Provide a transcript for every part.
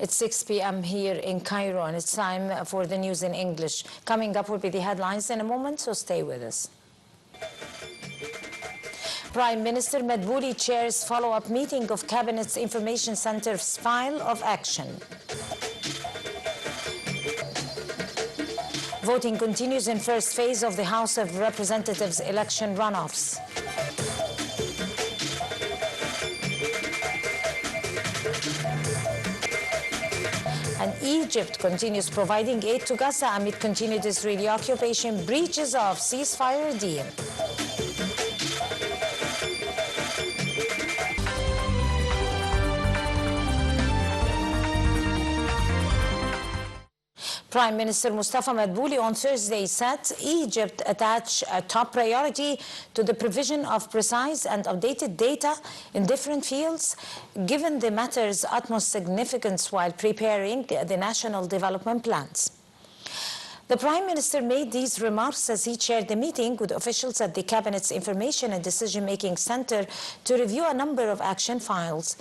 It's 6 p.m. here in Cairo, and it's time for the news in English. Coming up will be the headlines in a moment, so stay with us. Prime Minister Madbouli chairs follow-up meeting of Cabinet's Information Center's file of action. Voting continues in first phase of the House of Representatives election runoffs. And Egypt continues providing aid to Gaza amid continued Israeli occupation, breaches of ceasefire deal. Prime Minister Mustafa Madbouli on Thursday said Egypt attached a top priority to the provision of precise and updated data in different fields, given the matter's utmost significance while preparing the national development plans. The Prime Minister made these remarks as he chaired the meeting with officials at the Cabinet's Information and Decision-Making Center to review a number of action files.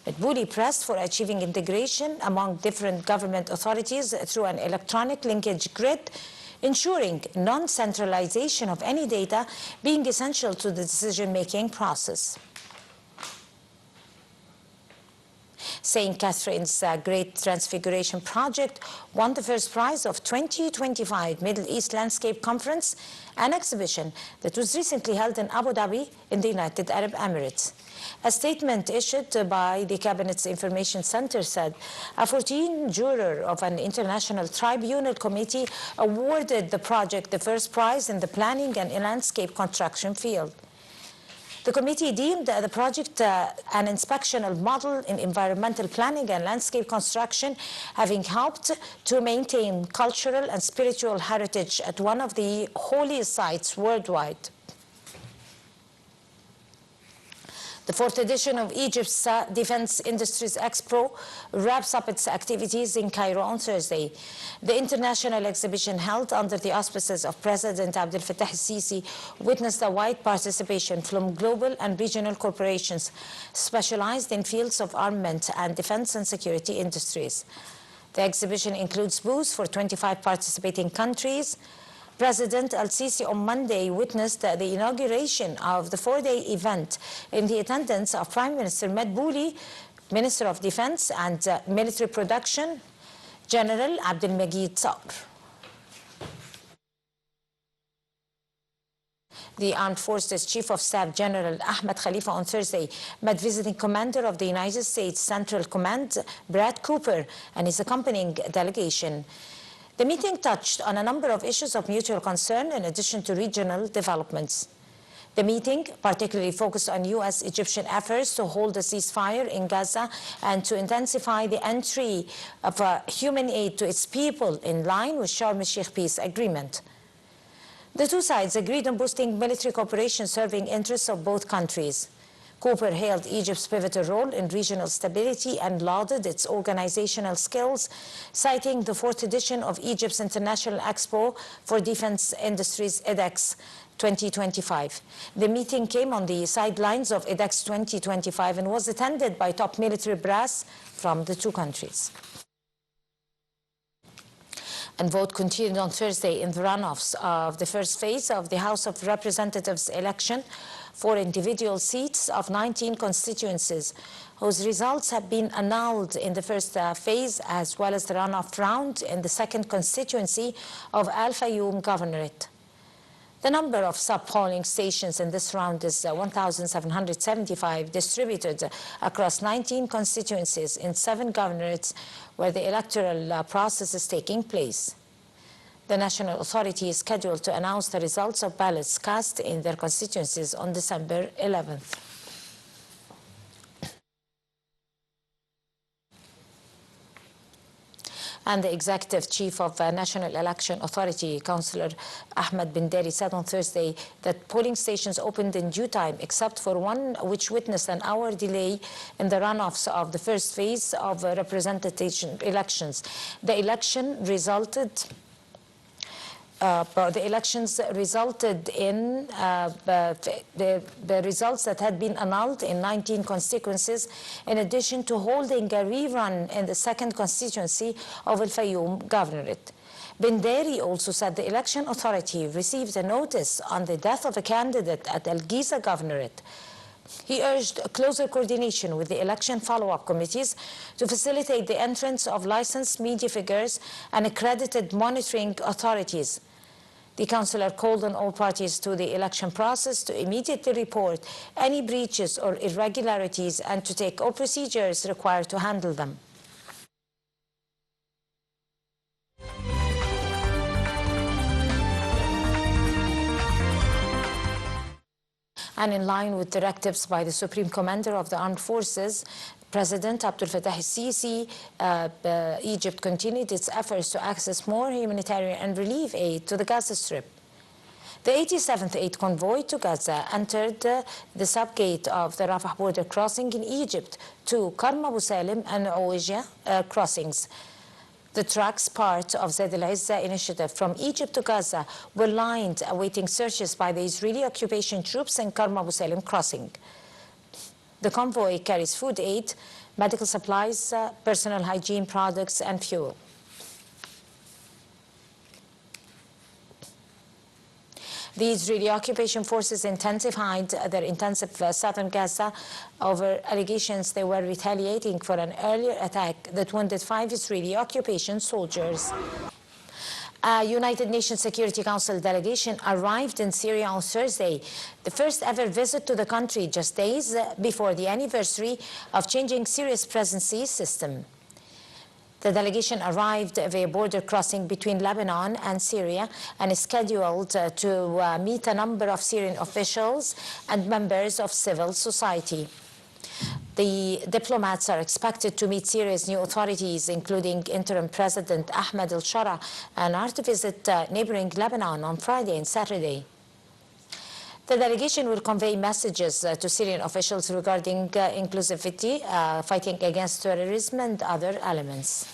Madbouli pressed for achieving integration among different government authorities through an electronic linkage grid, ensuring non-centralization of any data being essential to the decision-making process. St. Catherine's Great Transfiguration Project won the first prize of 2025 Middle East Landscape Conference, an exhibition that was recently held in Abu Dhabi in the United Arab Emirates. A statement issued by the Cabinet's Information Center said a 14-juror of an international tribunal committee awarded the project the first prize in the planning and landscape construction field. The committee deemed the project an inspectional model in environmental planning and landscape construction, having helped to maintain cultural and spiritual heritage at one of the holiest sites worldwide. The fourth edition of Egypt's Defense Industries Expo wraps up its activities in Cairo on Thursday. The international exhibition, held under the auspices of President Abdel Fattah el-Sisi, witnessed a wide participation from global and regional corporations specialized in fields of armament and defense and security industries. The exhibition includes booths for 25 participating countries. President el-Sisi on Monday witnessed the inauguration of the four-day event in the attendance of Prime Minister Madbouli, Minister of Defense and Military Production, General Abdelmajid Sabr. The Armed Forces Chief of Staff General Ahmed Khalifa on Thursday met visiting Commander of the United States Central Command, Brad Cooper, and his accompanying delegation. The meeting touched on a number of issues of mutual concern in addition to regional developments. The meeting particularly focused on U.S.-Egyptian efforts to hold a ceasefire in Gaza and to intensify the entry of human aid to its people in line with Sharm el-Sheikh peace agreement. The two sides agreed on boosting military cooperation serving interests of both countries. Cooper hailed Egypt's pivotal role in regional stability and lauded its organizational skills, citing the fourth edition of Egypt's International Expo for Defense Industries, EDEX 2025. The meeting came on the sidelines of EDEX 2025 and was attended by top military brass from the two countries. And vote continued on Thursday in the runoffs of the first phase of the House of Representatives election for individual seats of 19 constituencies, whose results have been annulled in the first phase, as well as the runoff round in the second constituency of Al Fayoum Governorate. The number of sub-polling stations in this round is 1,775, distributed across 19 constituencies in 7 governorates where the electoral process is taking place. The National Authority is scheduled to announce the results of ballots cast in their constituencies on December 11th. And the Executive Chief of National Election Authority, Councillor Ahmed bin Dari, said on Thursday that polling stations opened in due time, except for one which witnessed an hour delay in the runoffs of the first phase of representation elections. The election resulted the elections resulted in the results that had been annulled in 19 constituencies, in addition to holding a rerun in the 2nd constituency of Al-Fayoum Governorate. Binderi also said the election authority received a notice on the death of a candidate at Al-Giza Governorate. He urged closer coordination with the election follow-up committees to facilitate the entrance of licensed media figures and accredited monitoring authorities. The councillor called on all parties to the election process to immediately report any breaches or irregularities and to take all procedures required to handle them. And in line with directives by the Supreme Commander of the Armed Forces, President Abdel Fattah al-Sisi, Egypt continued its efforts to access more humanitarian and relief aid to the Gaza Strip. The 87th Aid Convoy to Gaza entered the subgate of the Rafah border crossing in Egypt to Karm Abu Salim and Ouija crossings. The trucks, part of Zaid al-Izza initiative from Egypt to Gaza, were lined awaiting searches by the Israeli occupation troops in Karm Abu Salim crossing. The convoy carries food aid, medical supplies, personal hygiene products, and fuel. The Israeli occupation forces intensified their intensive southern Gaza over allegations they were retaliating for an earlier attack that wounded 5 Israeli occupation soldiers. A United Nations Security Council delegation arrived in Syria on Thursday, the first ever visit to the country just days before the anniversary of changing Syria's presidency system. The delegation arrived via border crossing between Lebanon and Syria and is scheduled to meet a number of Syrian officials and members of civil society. The diplomats are expected to meet Syria's new authorities, including interim President Ahmed al-Shara, and are to visit neighboring Lebanon on Friday and Saturday. The delegation will convey messages to Syrian officials regarding inclusivity, fighting against terrorism, and other elements.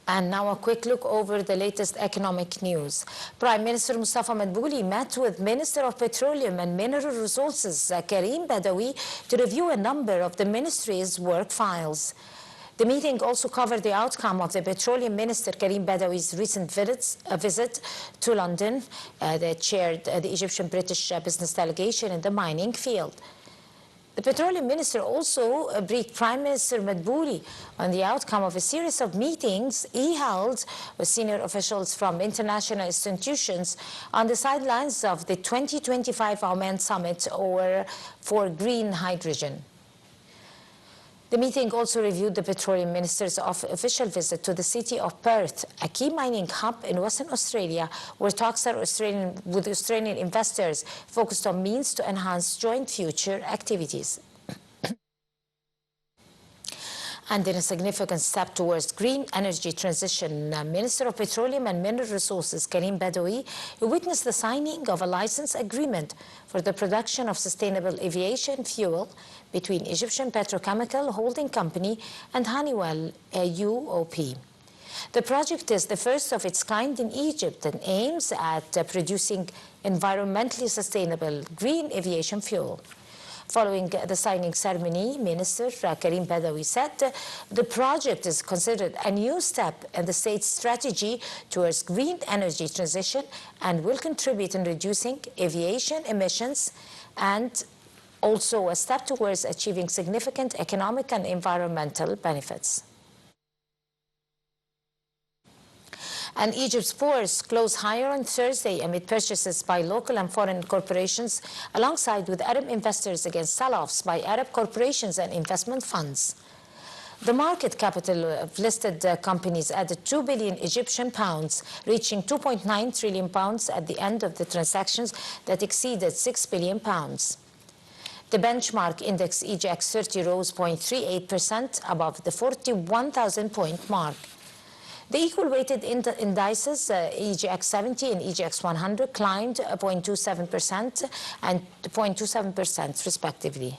And now a quick look over the latest economic news. Prime Minister Mustafa Madbouli met with Minister of Petroleum and Mineral Resources Karim Badawi to review a number of the ministry's work files. The meeting also covered the outcome of the Petroleum Minister Karim Badawi's recent visit to London. They chaired the Egyptian-British business delegation in the mining field. The Petroleum Minister also briefed Prime Minister Madbouli on the outcome of a series of meetings he held with senior officials from international institutions on the sidelines of the 2025 Oman Summit for green hydrogen. The meeting also reviewed the Petroleum Minister's official visit to the city of Perth, a key mining hub in Western Australia, where talks are with Australian investors focused on means to enhance joint future activities. And in a significant step towards green energy transition, Minister of Petroleum and Mineral Resources Karim Badawi witnessed the signing of a license agreement for the production of sustainable aviation fuel between Egyptian Petrochemical Holding Company and Honeywell UOP. The project is the first of its kind in Egypt and aims at producing environmentally sustainable green aviation fuel. Following the signing ceremony, Minister Karim Badawi said the project is considered a new step in the state's strategy towards green energy transition and will contribute in reducing aviation emissions and also a step towards achieving significant economic and environmental benefits. And Egypt's bourse closed higher on Thursday amid purchases by local and foreign corporations, alongside with Arab investors against sell-offs by Arab corporations and investment funds. The market capital of listed companies added 2 billion Egyptian pounds, reaching 2.9 trillion pounds at the end of the transactions that exceeded 6 billion pounds. The benchmark index EGX 30 rose 0.38% above the 41,000 point mark. The equal-weighted indices, EGX 70 and EGX 100, climbed 0.27% and 0.27% respectively.